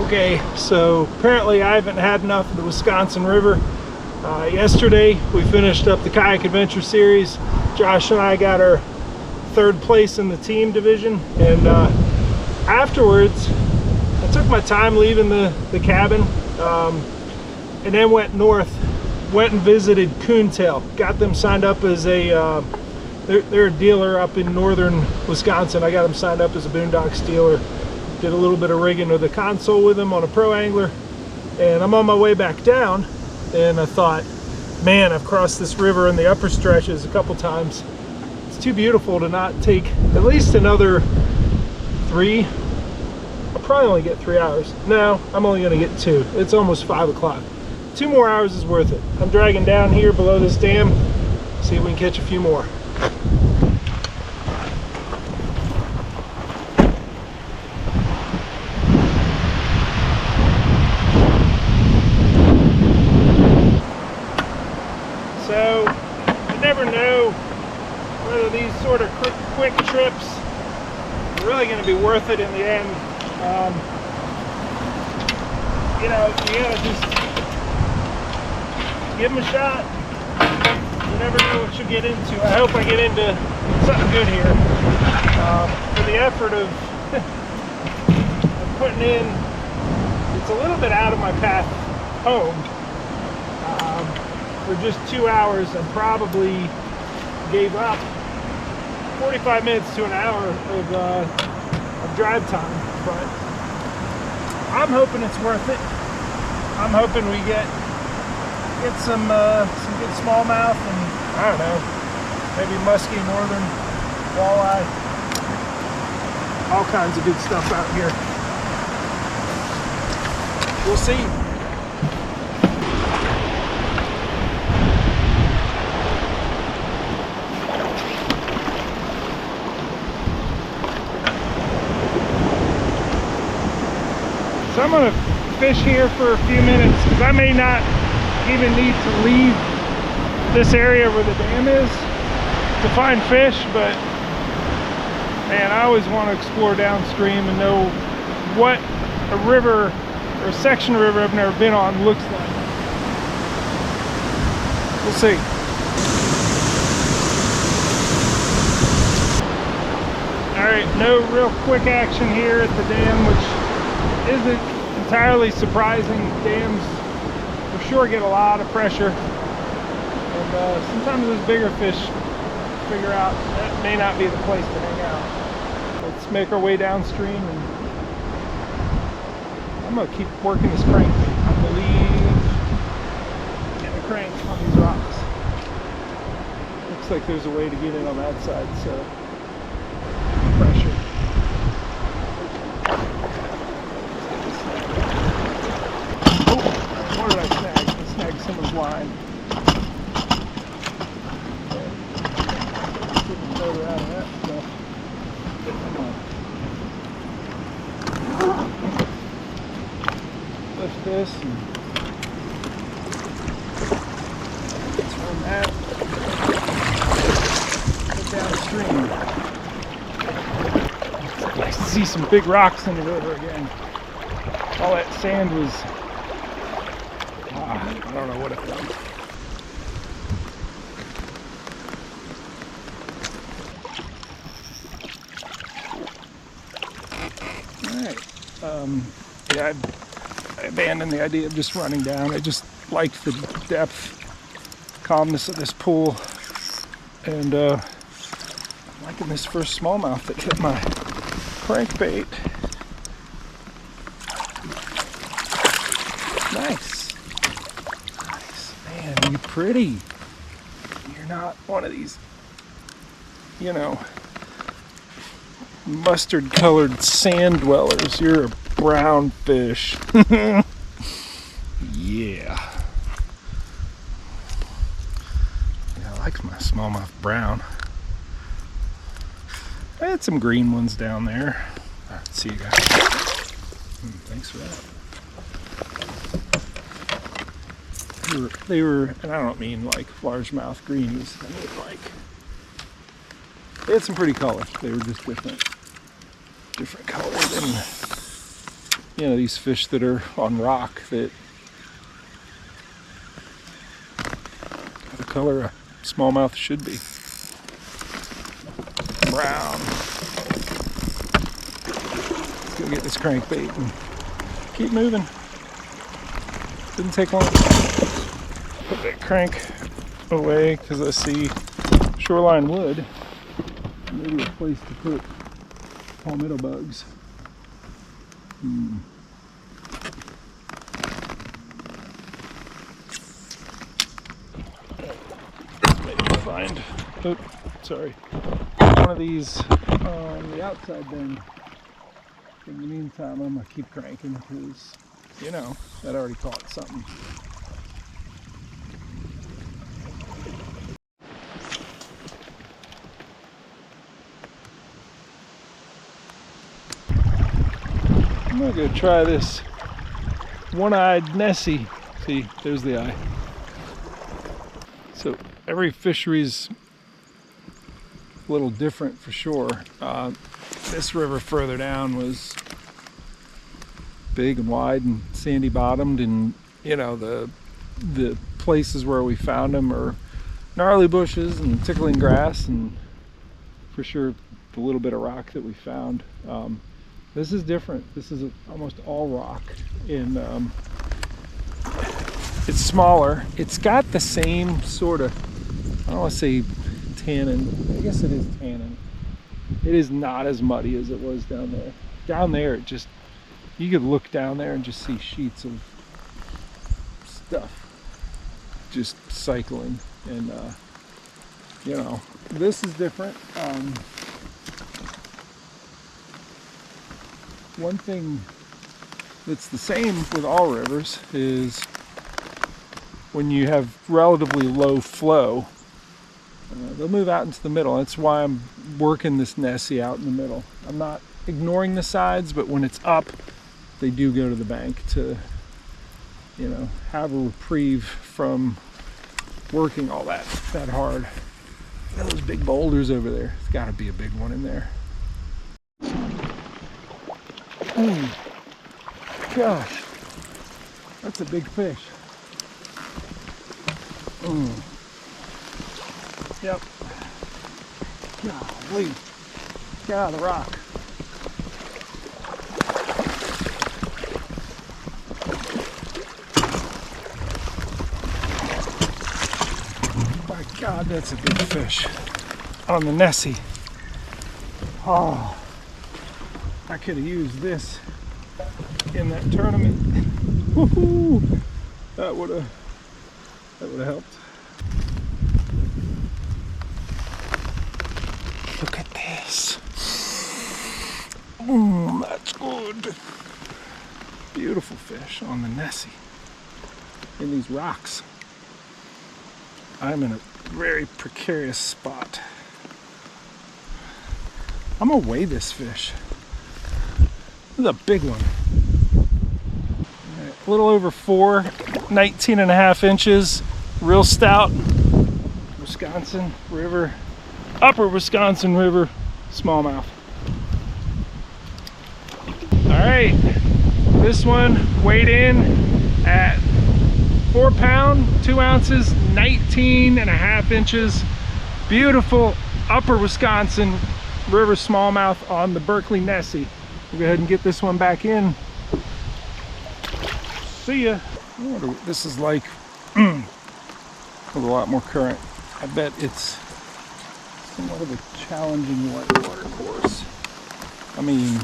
Okay, so apparently I haven't had enough of the Wisconsin River. Yesterday we finished up the kayak adventure series. Josh and I got our 3rd place in the team division, and afterwards I took my time leaving the cabin, and then went north, went and visited Coontail, got them signed up as a they're a dealer up in northern Wisconsin. I got them signed up as a boondocks dealer. Did a little bit of rigging of the console with them on a pro angler, and I'm on my way back down, and I thought, man, I've crossed this river in the upper stretches a couple times. It's too beautiful to not take at least another 3. I'll probably only get 3 hours. No, I'm only gonna get 2. It's almost 5 o'clock. 2 more hours is worth it. I'm dragging down here below this dam, see if we can catch a few more. So, you never know whether these sort of quick trips are really going to be worth it in the end. You know, you gotta just give them a shot. You never know what you'll get into. I hope I get into something good here. For the effort of putting in, it's a little bit out of my path home. For just 2 hours, I probably gave up 45 minutes to an hour of drive time, but I'm hoping it's worth it. I'm hoping we get some good smallmouth, and I don't know, maybe musky northern walleye, all kinds of good stuff out here. We'll see. So I'm going to fish here for a few minutes, because I may not even need to leave this area where the dam is to find fish, but man, I always want to explore downstream and know what a river or a section of river I've never been on looks like. We'll see. Alright, no real quick action here at the dam, which isn't entirely surprising. Dams for sure get a lot of pressure, and sometimes those bigger fish figure out that may not be the place to hang out. Let's make our way downstream, and I'm going to keep working this crankbait. I believe getting a crank on these rocks. Looks like there's a way to get in on that side, so pressure. What did I snag? I snagged someone's line. Getting the motor out of that stuff. Come on. Lift this and turn that. Get downstream. It's nice to see some big rocks in the river again. All that sand was, I don't know what it was. Alright. Yeah, I abandoned the idea of just running down. I just liked the depth, calmness of this pool, and I'm liking this first smallmouth that hit my crankbait. Nice. Nice. Man, you're pretty. You're not one of these, you know, mustard colored sand dwellers. You're a brown fish. Yeah. Yeah, I like my smallmouth brown. I had some green ones down there. All right, see you guys. Thanks for that. They were, and I don't mean like largemouth greenies. I mean like, they had some pretty colors. They were just different colors, and you know, these fish that are on rock that are the color a smallmouth should be. Brown. Let's go get this crankbait and keep moving. Didn't take long. Put that crank away because I see shoreline wood. Maybe a place to put palmetto bugs. Maybe find, oh, sorry, one of these on the outside then. In the meantime, I'm gonna keep cranking because, you know, that already caught something. I'm gonna go try this one-eyed Nessie. See, there's the eye. So every fishery's a little different for sure. This river further down was big and wide and sandy bottomed, and you know, the places where we found them are gnarly bushes and tickling grass, and for sure the little bit of rock that we found. This is different. This is almost all rock, and it's smaller. It's got the same sort of, I don't want to say tannin, I guess it is tannin. It is not as muddy as it was down there. Down there, it just, you could look down there and just see sheets of stuff just cycling, and you know, this is different. One thing that's the same with all rivers is when you have relatively low flow, they'll move out into the middle. That's why I'm working this Nessie out in the middle. I'm not ignoring the sides, but when it's up, they do go to the bank to, you know, have a reprieve from working all that hard. Look at those big boulders over there. There's got to be a big one in there. Gosh, that's a big fish. Yep. Golly. Get out of the rock. My God, that's a big fish. On the Nessie. Oh, I could have used this in that tournament. Woohoo! That would have helped. Look at this. That's good. Beautiful fish on the Nessie in these rocks. I'm in a very precarious spot. I'm gonna weigh this fish. This is a big one. Right, a little over 4, 19.5 inches, real stout. Wisconsin River, upper Wisconsin River smallmouth. All right, this one weighed in at 4 pounds, 2 ounces, 19.5 inches. Beautiful upper Wisconsin River smallmouth on the Berkeley Nessie. We'll go ahead and get this one back in. See ya. I wonder what this is like with a lot more current. I bet it's somewhat of a challenging whitewater course. I mean,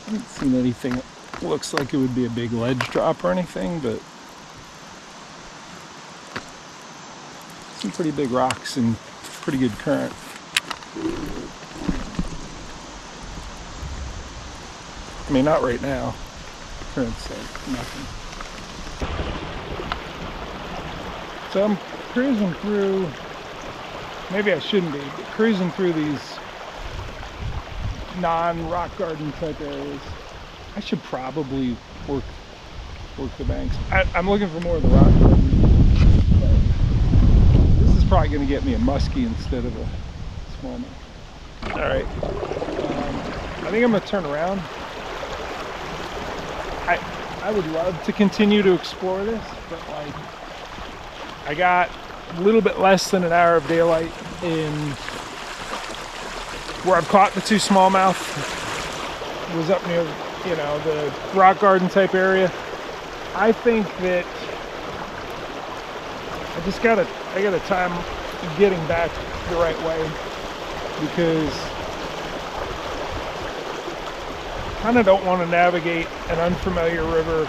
I haven't seen anything that looks like it would be a big ledge drop or anything, but some pretty big rocks and pretty good current. I mean, not right now. Current's like nothing. So I'm cruising through, maybe I shouldn't be, but cruising through these non-rock garden type areas. I should probably work the banks. I'm looking for more of the rock garden. This is probably going to get me a muskie instead of a smallmouth. All right. I think I'm gonna turn around. I would love to continue to explore this, but like I got a little bit less than an hour of daylight in where I've caught the 2 smallmouth. Was up near, you know, the rock garden type area. I think that I gotta time getting back the right way, because I kind of don't want to navigate an unfamiliar river,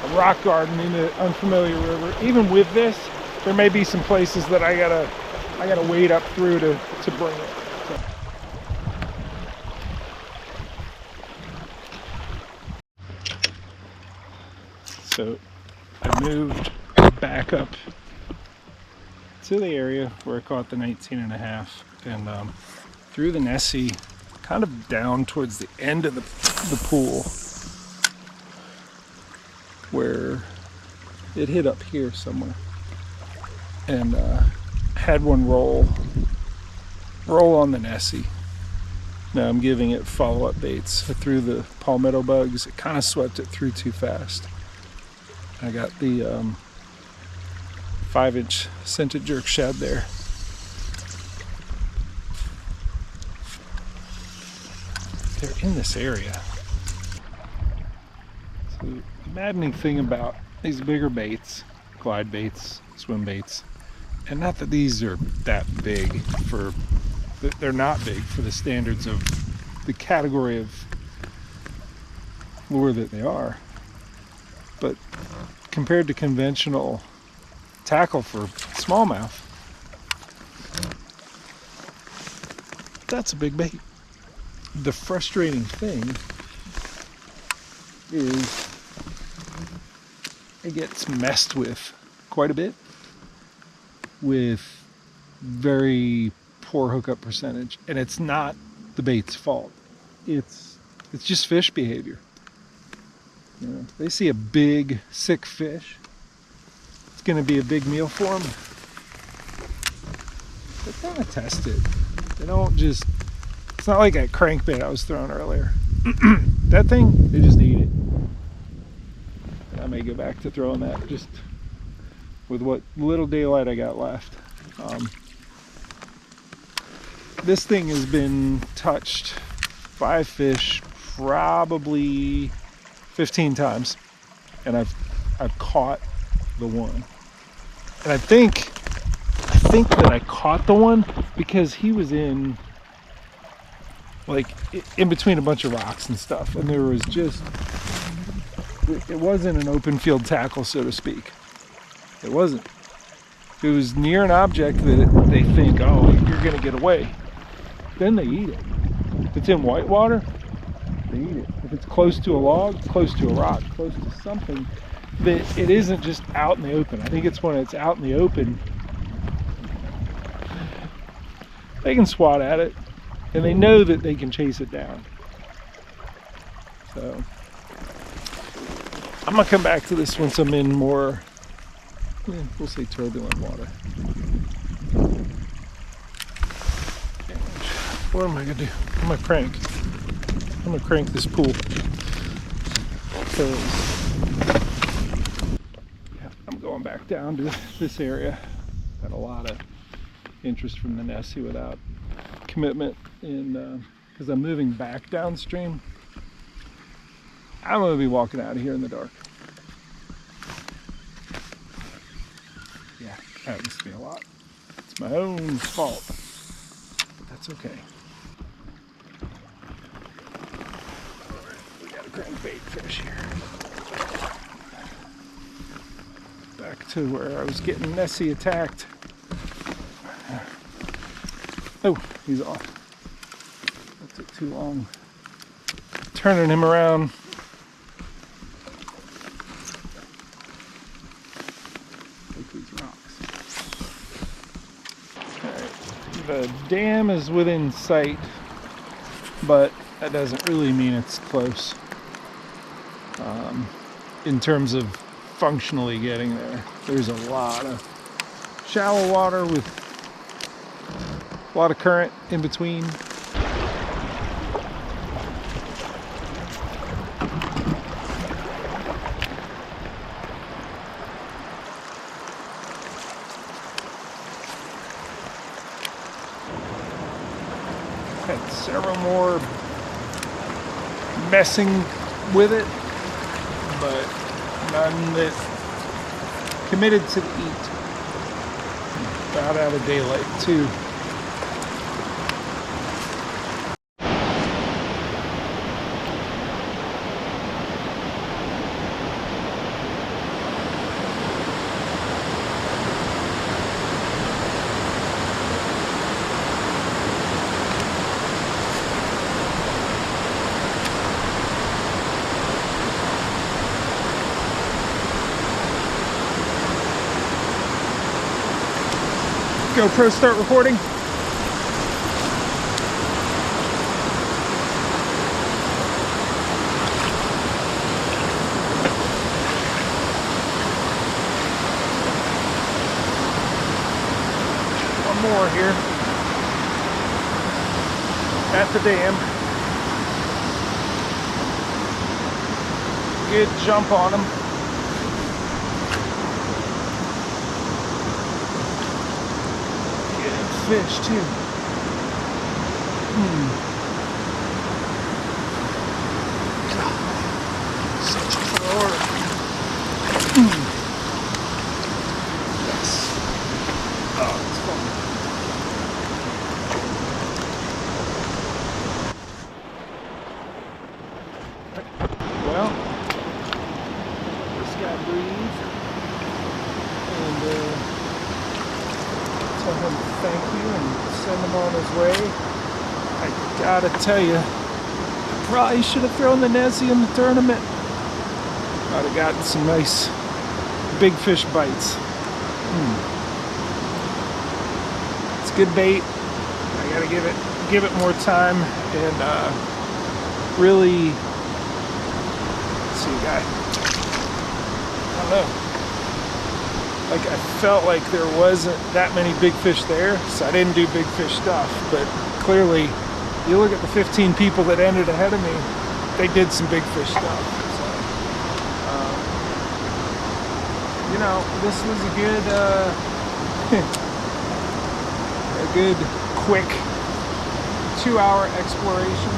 a rock garden in an unfamiliar river. Even with this, there may be some places that I gotta wade up through to bring it. So I moved back up to the area where I caught the 19.5 and through the Nessie, kind of down towards the end of the pool where it hit up here somewhere, and had one roll on the Nessie. Now I'm giving it follow-up baits through the palmetto bugs. It kind of swept it through too fast. I got the 5-inch scented jerk shad there. They're in this area. So the maddening thing about these bigger baits, glide baits, swim baits, and not that these are that big for, they're not big for the standards of the category of lure that they are, but compared to conventional tackle for smallmouth, that's a big bait. The frustrating thing is it gets messed with quite a bit with very poor hookup percentage, and it's not the bait's fault. It's just fish behavior. You know, they see a big sick fish, it's going to be a big meal for them. They're going to test it. They don't just, it's not like that crankbait I was throwing earlier. That thing, they just eat it. I may go back to throwing that just with what little daylight I got left. This thing has been touched by fish probably 15 times, and I've caught the one. And I think that I caught the one because he was in between a bunch of rocks and stuff, and there was just, it wasn't an open field tackle, so to speak. It wasn't. If it was near an object that they think, oh, you're gonna get away, then they eat it. If it's in whitewater, they eat it. If it's close to a log, close to a rock, close to something that it isn't just out in the open. I think it's when it's out in the open, they can swat at it, and they know that they can chase it down. So I'm gonna come back to this once I'm in more, we'll say turbulent water. What am I gonna do? I'm gonna crank this pool. Yeah, I'm going back down to this area. Got a lot of interest from the Nessie without commitment, and because I'm moving back downstream, I'm gonna be walking out of here in the dark. Yeah, that happens to me a lot. It's my own fault, but that's okay. We got a crankbait fish here. Back to where I was getting Nessie attacked. Oh, he's off. That took too long. Turning him around. Look these rocks. Alright, the dam is within sight, but that doesn't really mean it's close. In terms of functionally getting there, there's a lot of shallow water with a lot of current in between. Had several more messing with it, but none that committed to the eat. About out of daylight too. GoPro start recording. One more here at the dam. Good jump on them. Fish too. Such a thrower. Yes. Oh, it's fun. Well, this guy breathed, and tell him thank you and send him on his way. I gotta tell you, I probably should have thrown the Nessie in the tournament. I'd have gotten some nice big fish bites. It's good bait. I gotta give it more time and really see a guy. I don't know. Like, I felt like there wasn't that many big fish there, so I didn't do big fish stuff. But clearly, you look at the 15 people that ended ahead of me, they did some big fish stuff. So, you know, this was a good, quick 2-hour exploration,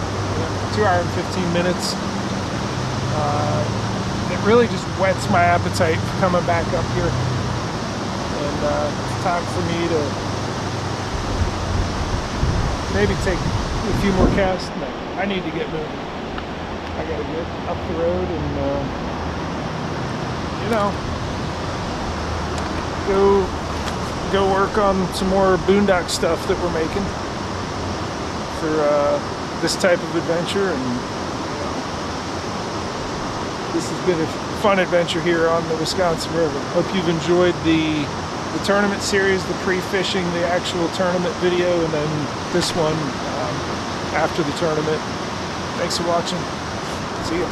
2 hour and 15 minutes. It really just whets my appetite for coming back up here. And it's time for me to maybe take a few more casts. No, I need to get moving. I gotta get up the road and, you know, go work on some more boondock stuff that we're making for this type of adventure. And this has been a fun adventure here on the Wisconsin River. Hope you've enjoyed the tournament series, the pre-fishing, the actual tournament video, and then this one after the tournament. Thanks for watching. See ya.